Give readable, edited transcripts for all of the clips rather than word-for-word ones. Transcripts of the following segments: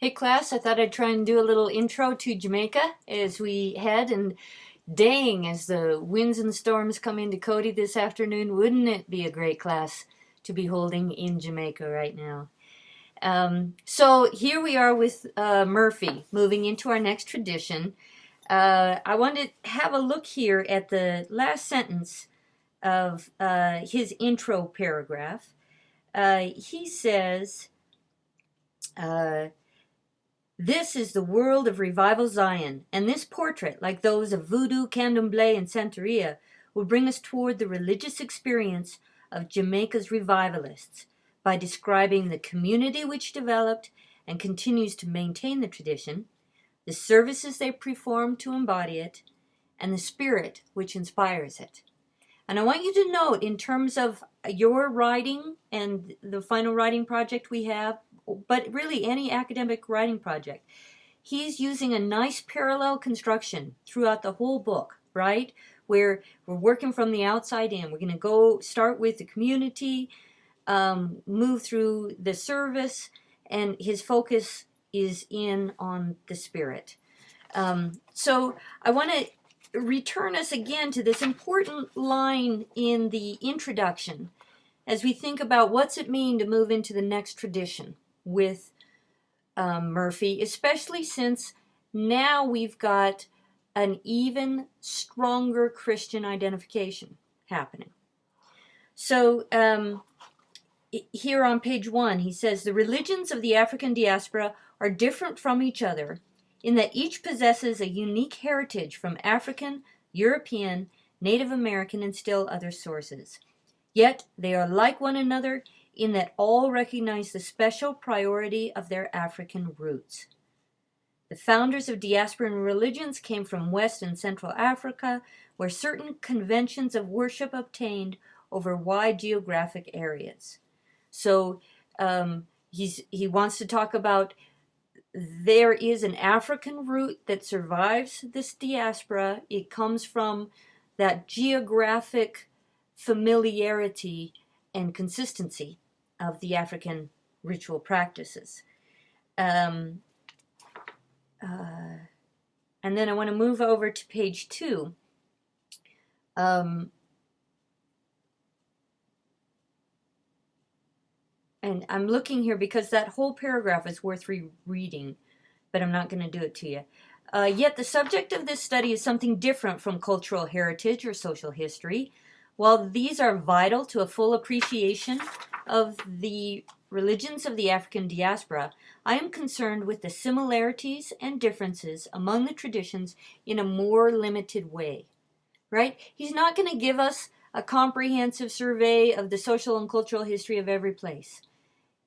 Hey class, I thought I'd try and do a little intro to Jamaica as we head, and dang, as the winds and storms come into Cody this afternoon, wouldn't it be a great class to be holding in Jamaica right now? So here we are with Murphy, moving into our next tradition. I want to have a look here at the last sentence of his intro paragraph. He says, uh, this is the world of revival Zion, and this portrait, like those of Voodoo, Candomblé, and Santeria, will bring us toward the religious experience of Jamaica's revivalists by describing the community which developed and continues to maintain the tradition, the services they perform to embody it, and the spirit which inspires it. And I want you to note, in terms of your writing and the final writing project we have, but really any academic writing project, he's using a nice parallel construction throughout the whole book, right? Where we're working from the outside in. We're going to go start with the community, move through the service, and his focus is in on the spirit. So I want to return us again to this important line in the introduction as we think about what's it mean to move into the next tradition with Murphy, especially since now we've got an even stronger Christian identification happening. So here on page 1, he says, the religions of the African diaspora are different from each other in that each possesses a unique heritage from African, European, Native American, and still other sources. Yet they are like one another in that all recognize the special priority of their African roots. The founders of diasporan religions came from West and Central Africa, where certain conventions of worship obtained over wide geographic areas. So he wants to talk about there is an African root that survives this diaspora. It comes from that geographic familiarity and consistency of the African ritual practices. And then I want to move over to page 2. And I'm looking here because that whole paragraph is worth rereading, but I'm not going to do it to you. Yet the subject of this study is something different from cultural heritage or social history. While these are vital to a full appreciation of the religions of the African diaspora, I am concerned with the similarities and differences among the traditions in a more limited way. Right? He's not going to give us a comprehensive survey of the social and cultural history of every place,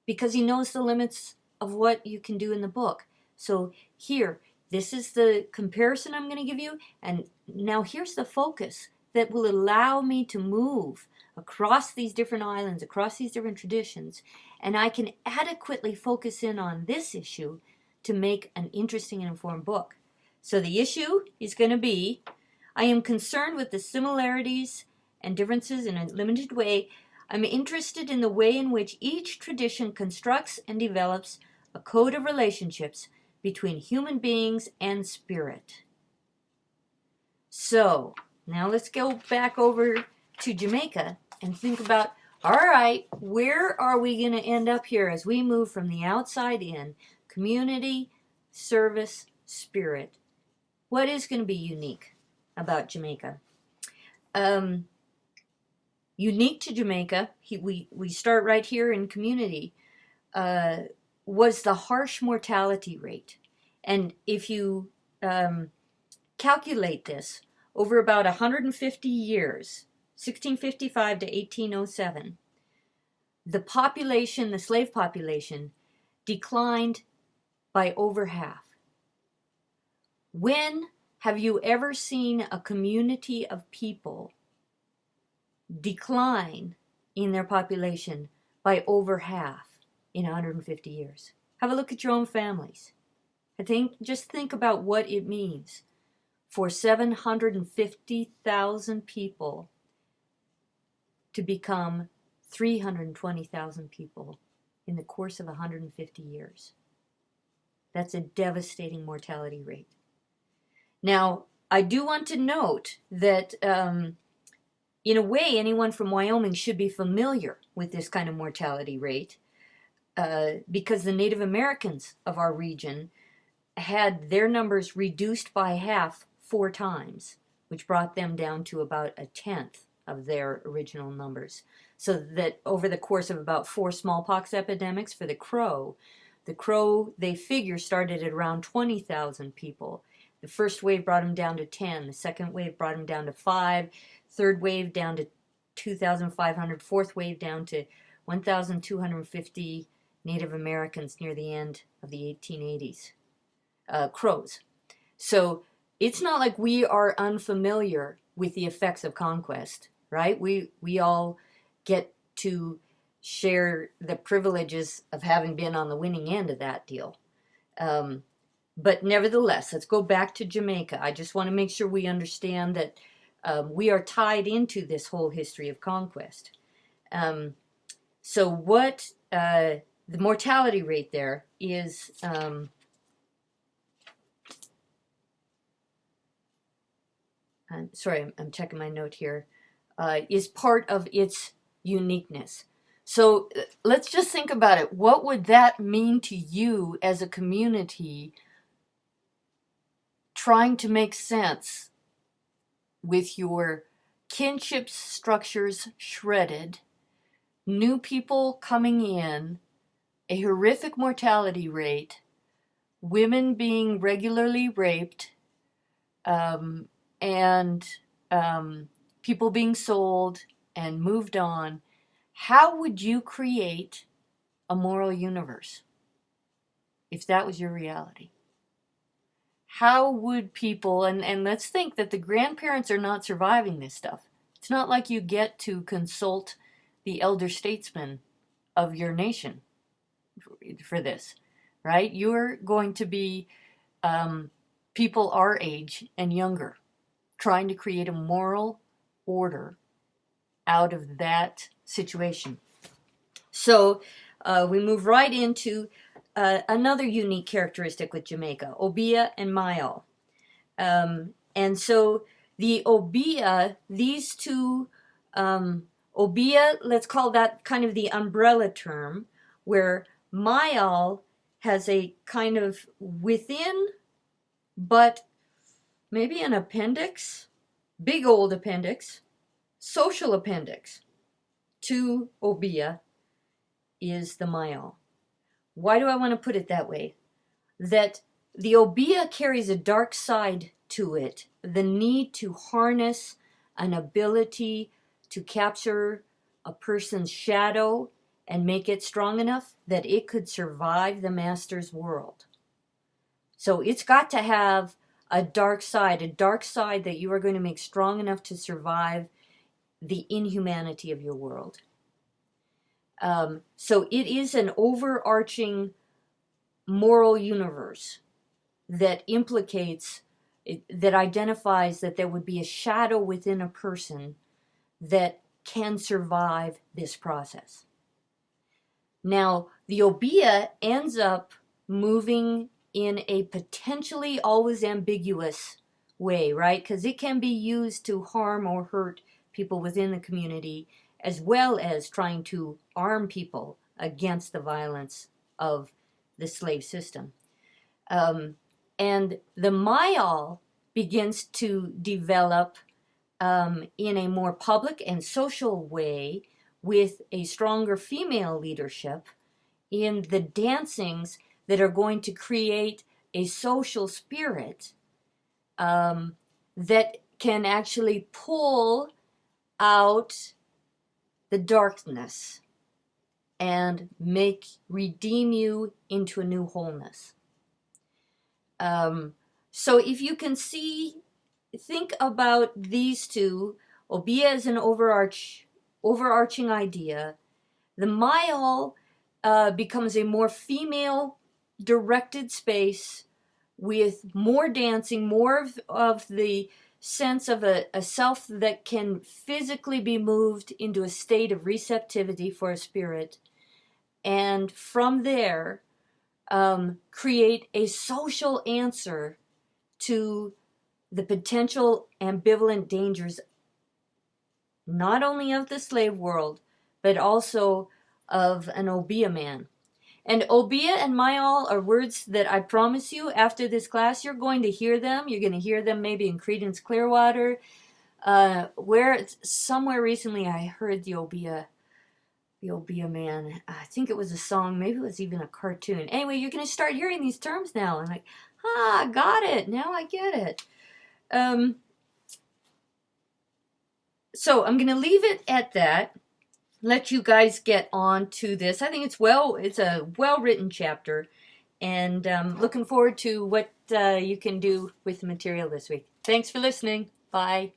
because he knows the limits of what you can do in the book. So here, this is the comparison I'm going to give you, and now here's the focus that will allow me to move across these different islands, across these different traditions, and I can adequately focus in on this issue to make an interesting and informed book. So the issue is going to be, I am concerned with the similarities and differences in a limited way. I'm interested in the way in which each tradition constructs and develops a code of relationships between human beings and spirit. So, now let's go back over to Jamaica and think about, all right, where are we going to end up here as we move from the outside in? Community, service, spirit. What is going to be unique about Jamaica? Unique to Jamaica, we start right here in community, was the harsh mortality rate. And if you calculate this over about 150 years, 1655 to 1807, the population, the slave population, declined by over half. When have you ever seen a community of people decline in their population by over half in 150 years? Have a look at your own families. Just think about what it means for 750,000 people to become 320,000 people in the course of 150 years. That's a devastating mortality rate. Now, I do want to note that in a way, anyone from Wyoming should be familiar with this kind of mortality rate because the Native Americans of our region had their numbers reduced by half 4 times, which brought them down to about a tenth of their original numbers. So that over the course of about 4 smallpox epidemics for the Crow, they figure, started at around 20,000 people. The first wave brought them down to 10. The second wave brought them down to 5. Third wave down to 2,500. Fourth wave down to 1,250 Native Americans near the end of the 1880s. Crows. So it's not like we are unfamiliar with the effects of conquest, right? We all get to share the privileges of having been on the winning end of that deal. But nevertheless, let's go back to Jamaica. I just want to make sure we understand that we are tied into this whole history of conquest. So what the mortality rate there is... I'm checking my note here, is part of its uniqueness. So let's just think about it. What would that mean to you as a community trying to make sense with your kinship structures shredded, new people coming in, a horrific mortality rate, women being regularly raped, and people being sold and moved on? How would you create a moral universe if that was your reality? How would people, and let's think that the grandparents are not surviving this stuff. It's not like you get to consult the elder statesmen of your nation for this, right? You're going to be people our age and younger, trying to create a moral order out of that situation. So we move right into another unique characteristic with Jamaica, Obeah and Mayal. And so the Obeah, these two, Obeah, let's call that kind of the umbrella term, where Mayal has a kind of within, but maybe an appendix, big old appendix, social appendix to Obeah is the Mayal. Why do I want to put it that way? That the Obeah carries a dark side to it, the need to harness an ability to capture a person's shadow and make it strong enough that it could survive the master's world. So it's got to have a dark side that you are going to make strong enough to survive the inhumanity of your world. So it is an overarching moral universe that implicates, that identifies that there would be a shadow within a person that can survive this process. Now, the Obeah ends up moving in a potentially always ambiguous way, right? Because it can be used to harm or hurt people within the community, as well as trying to arm people against the violence of the slave system. And the Mayal begins to develop in a more public and social way with a stronger female leadership in the dancings that are going to create a social spirit that can actually pull out the darkness and redeem you into a new wholeness. So if you can think about these two, Obeah is an overarching idea. The Mayal becomes a more female-directed space with more dancing, more of the sense of a self that can physically be moved into a state of receptivity for a spirit. And from there, create a social answer to the potential ambivalent dangers, not only of the slave world, but also of an obeah man. And obeah and mayal are words that I promise you after this class you're going to hear them. You're going to hear them maybe in Creedence Clearwater. Somewhere recently I heard the obeah man. I think it was a song, maybe it was even a cartoon. Anyway, you're going to start hearing these terms now. And like, I got it. Now I get it. So I'm going to leave it at that. Let you guys get on to this. I think it's a well-written chapter, and looking forward to what you can do with the material this week. Thanks for listening. Bye.